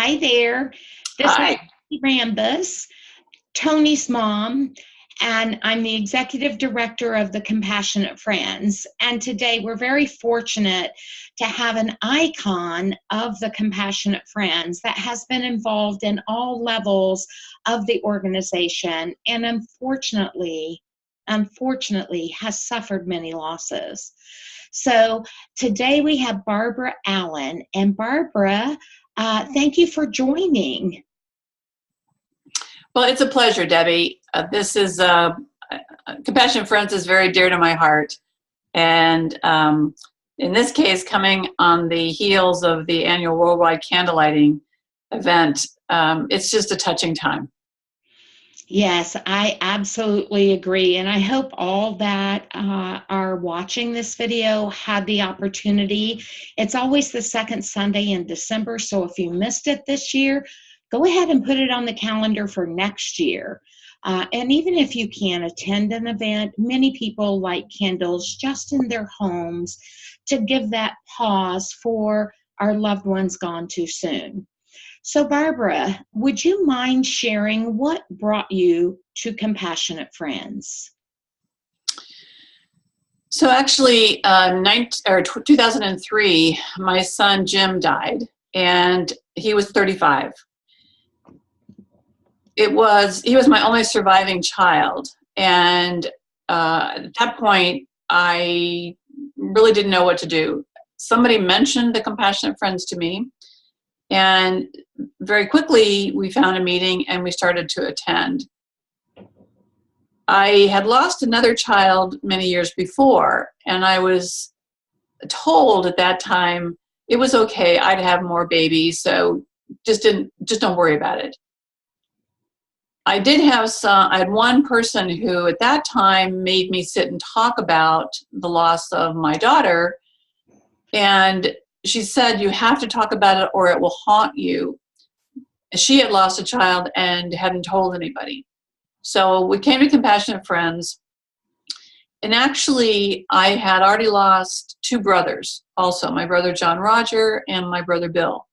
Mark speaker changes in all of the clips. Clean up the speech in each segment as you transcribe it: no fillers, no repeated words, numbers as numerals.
Speaker 1: Hi there. This is
Speaker 2: Hi.
Speaker 1: Rambus, Tony's mom, and I'm the executive director of the Compassionate Friends. And today we're very fortunate to have an icon of the Compassionate Friends that has been involved in all levels of the organization and unfortunately has suffered many losses. So today we have Barbara Allen. And Barbara, thank you for joining.
Speaker 2: Well, it's a pleasure, Debbie. This is Compassion Friends is very dear to my heart, and in this case, coming on the heels of the annual worldwide candlelighting event, it's just a touching time.
Speaker 1: Yes, I absolutely agree. And I hope all that are watching this video had the opportunity. It's always the second Sunday in December. So if you missed it this year, go ahead and put it on the calendar for next year. And even if you can't attend an event, many people light candles just in their homes to give that pause for our loved ones gone too soon. So, Barbara, would you mind sharing what brought you to Compassionate Friends?
Speaker 2: So actually, 2003, my son Jim died, and he was 35. He was my only surviving child, and at that point, I really didn't know what to do. Somebody mentioned the Compassionate Friends to me, and very quickly we found a meeting and we started to attend. I had lost another child many years before, and I was told at that time it was okay, I'd have more babies, so just don't worry about it. I had one person who at that time made me sit and talk about the loss of my daughter, and she said, you have to talk about it or it will haunt you. She had lost a child and hadn't told anybody. So we came to Compassionate Friends, and actually I had already lost two brothers also, my brother John Roger and my brother Bill.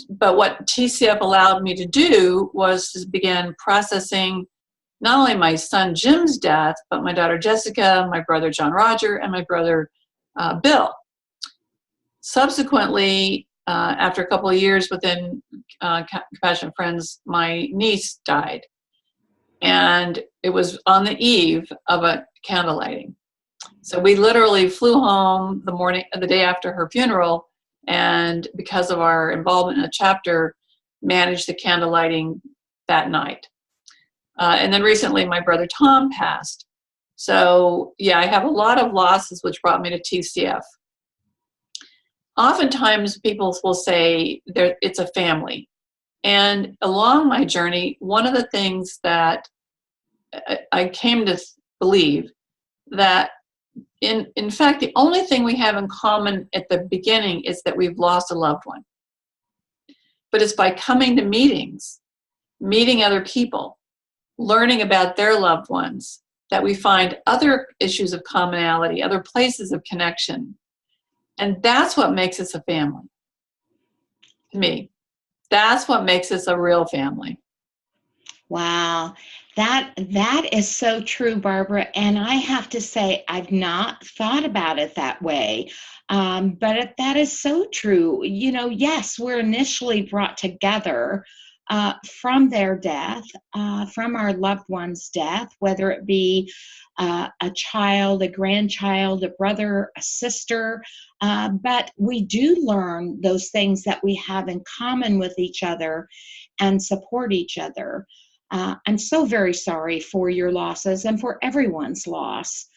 Speaker 2: But what TCF allowed me to do was to begin processing not only my son Jim's death, but my daughter Jessica, my brother John Roger, and my brother Bill. Subsequently, after a couple of years within Compassionate Friends, my niece died. And it was on the eve of a candlelighting. So we literally flew home the day after her funeral, and because of our involvement in the chapter, managed the candlelighting that night. And then recently my brother Tom passed. So yeah, I have a lot of losses, which brought me to TCF. Oftentimes people will say it's a family. And along my journey, one of the things that I came to believe that in fact, the only thing we have in common at the beginning is that we've lost a loved one. But it's by coming to meetings, meeting other people, learning about their loved ones, that we find other issues of commonality, other places of connection. And that's what makes us a family. To me, that's what makes us a real family.
Speaker 1: Wow, that is so true, Barbara. And I have to say, I've not thought about it that way. But that is so true. You know, yes, we're initially brought together from their death, from our loved one's death, whether it be a child, a grandchild, a brother, a sister. But we do learn those things that we have in common with each other and support each other. I'm so very sorry for your losses and for everyone's loss.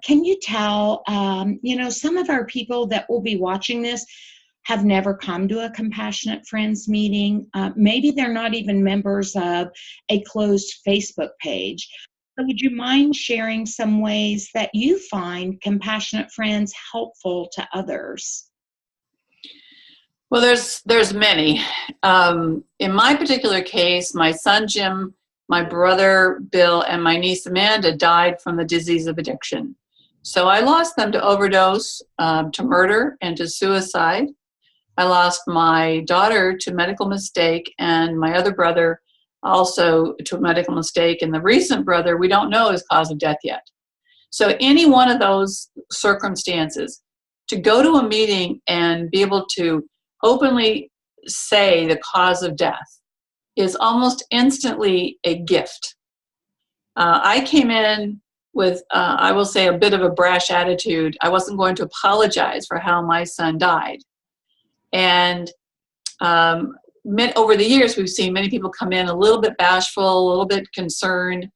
Speaker 1: Can you tell, some of our people that will be watching this have never come to a Compassionate Friends meeting. Maybe they're not even members of a closed Facebook page. So would you mind sharing some ways that you find Compassionate Friends helpful to others?
Speaker 2: Well, there's many. In my particular case, my son Jim, my brother Bill, and my niece Amanda died from the disease of addiction. So I lost them to overdose, to murder, and to suicide. I lost my daughter to medical mistake, and my other brother also to a medical mistake. And the recent brother, we don't know his cause of death yet. So any one of those circumstances, to go to a meeting and be able to openly say the cause of death is almost instantly a gift. I came in with, I will say, a bit of a brash attitude. I wasn't going to apologize for how my son died. And over the years, we've seen many people come in a little bit bashful, a little bit concerned.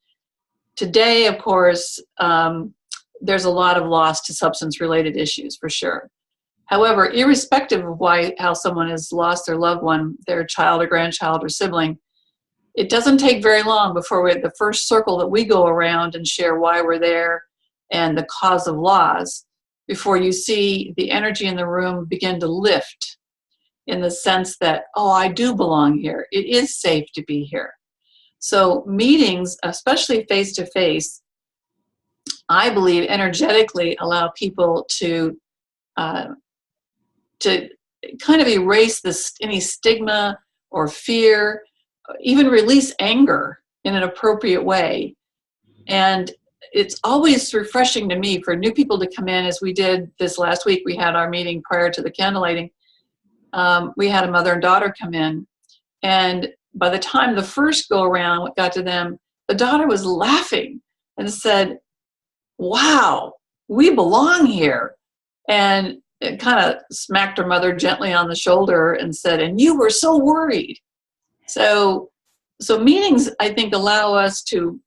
Speaker 2: Today, of course, there's a lot of loss to substance-related issues, for sure. However, irrespective of how someone has lost their loved one, their child or grandchild or sibling, it doesn't take very long before we're at the first circle that we go around and share why we're there and the cause of loss, before you see the energy in the room begin to lift in the sense that, oh, I do belong here. It is safe to be here. So meetings, especially face-to-face, I believe energetically allow people to kind of erase any stigma or fear, even release anger in an appropriate way. And it's always refreshing to me for new people to come in, as we did this last week. We had our meeting prior to the candle lighting. We had a mother and daughter come in, and by the time the first go around got to them, the daughter was laughing and said, "Wow, we belong here." And it kind of smacked her mother gently on the shoulder and said, "And you were so worried." So meetings, I think, allow us to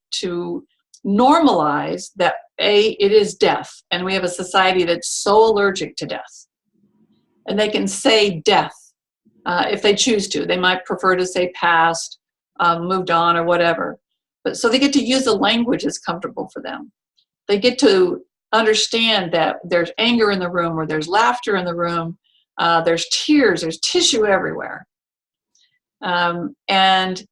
Speaker 2: normalize that it is death, and we have a society that's so allergic to death. And they can say death if they choose to. They might prefer to say past, moved on, or whatever. But so they get to use the language that's comfortable for them. They get to understand that there's anger in the room, or there's laughter in the room, there's tears, there's tissue everywhere. And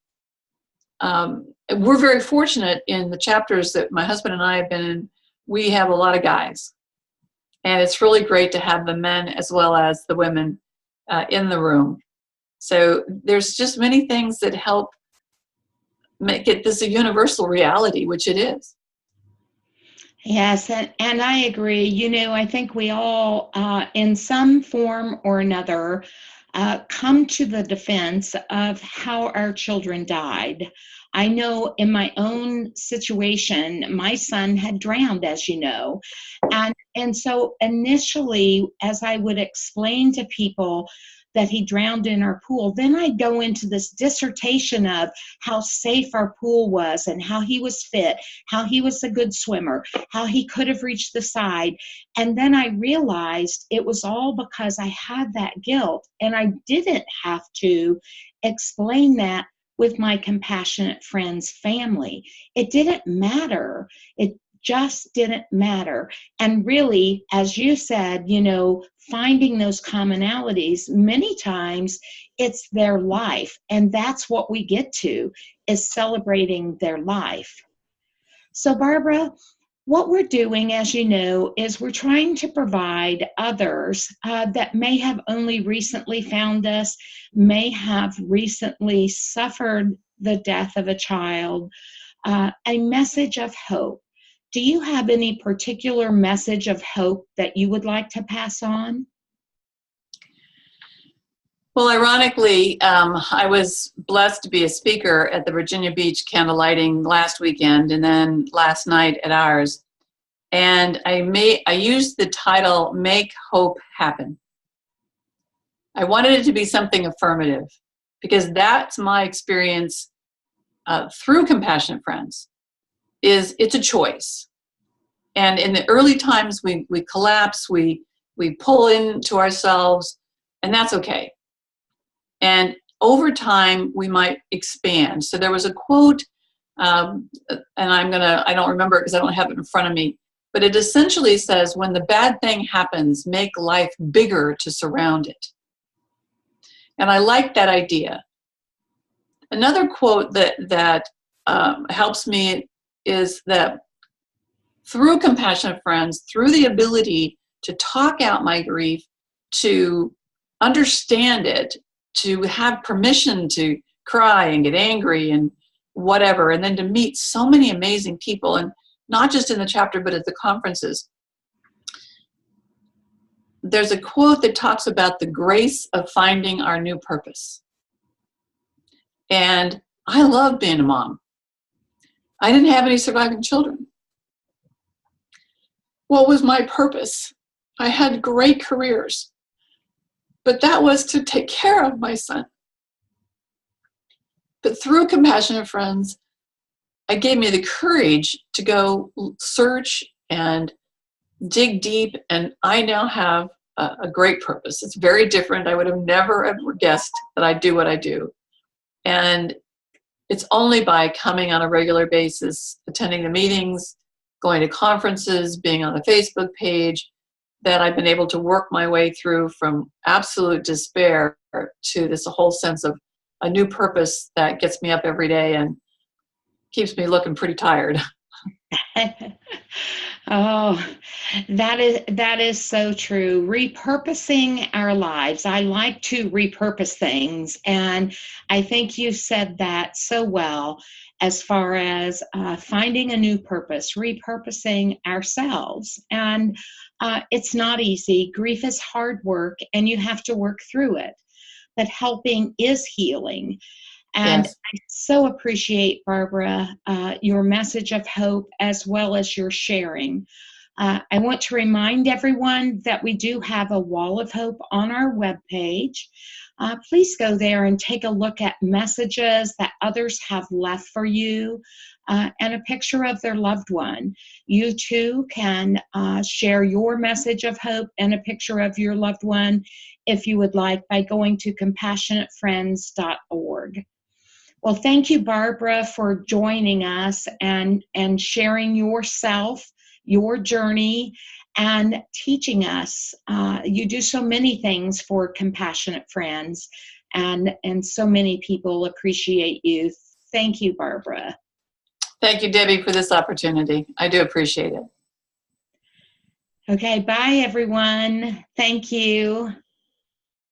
Speaker 2: we're very fortunate in the chapters that my husband and I have been in. We have a lot of guys. And it's really great to have the men as well as the women in the room. So there's just many things that help make this a universal reality, which it is.
Speaker 1: Yes, and I agree. I think we all, in some form or another, come to the defense of how our children died. I know in my own situation, my son had drowned, as you know. And so initially, as I would explain to people that he drowned in our pool, then I'd go into this dissertation of how safe our pool was and how he was fit, how he was a good swimmer, how he could have reached the side. And then I realized it was all because I had that guilt, and I didn't have to explain that with my compassionate friend's family. It didn't matter. It just didn't matter. And really, as you said, finding those commonalities, many times it's their life. And that's what we get to, is celebrating their life. So Barbara, what we're doing, as you know, is we're trying to provide others that may have only recently found us, may have recently suffered the death of a child, a message of hope. Do you have any particular message of hope that you would like to pass on?
Speaker 2: Well, ironically, I was blessed to be a speaker at the Virginia Beach candle lighting last weekend, and then last night at ours. And I used the title, "Make Hope Happen." I wanted it to be something affirmative, because that's my experience through Compassionate Friends. It's a choice. And in the early times, we collapse, we pull into ourselves, and that's okay. And over time, we might expand. So there was a quote, and I don't remember it because I don't have it in front of me, but it essentially says, when the bad thing happens, make life bigger to surround it. And I like that idea. Another quote that helps me is that through Compassionate Friends, through the ability to talk out my grief, to understand it, to have permission to cry and get angry and whatever, and then to meet so many amazing people, and not just in the chapter, but at the conferences. There's a quote that talks about the grace of finding our new purpose. And I love being a mom. I didn't have any surviving children. What was my purpose? I had great careers, but that was to take care of my son. But through Compassionate Friends, it gave me the courage to go search and dig deep, and I now have a great purpose. It's very different. I would have never ever guessed that I do what I do. And it's only by coming on a regular basis, attending the meetings, going to conferences, being on the Facebook page, that I've been able to work my way through from absolute despair to this whole sense of a new purpose that gets me up every day and keeps me looking pretty tired.
Speaker 1: Oh, that is so true. Repurposing our lives. I like to repurpose things, and I think you said that so well as far as finding a new purpose, repurposing ourselves. And it's not easy. Grief is hard work, and you have to work through it. But helping is healing. And
Speaker 2: Yes.
Speaker 1: I so appreciate, Barbara, your message of hope as well as your sharing. I want to remind everyone that we do have a wall of hope on our webpage. Please go there and take a look at messages that others have left for you and a picture of their loved one. You too can share your message of hope and a picture of your loved one if you would like by going to compassionatefriends.org. Well, thank you, Barbara, for joining us and sharing yourself, your journey, and teaching us. You do so many things for Compassionate Friends, and so many people appreciate you. Thank you, Barbara.
Speaker 2: Thank you, Debbie, for this opportunity. I do appreciate it.
Speaker 1: Okay, bye, everyone. Thank you.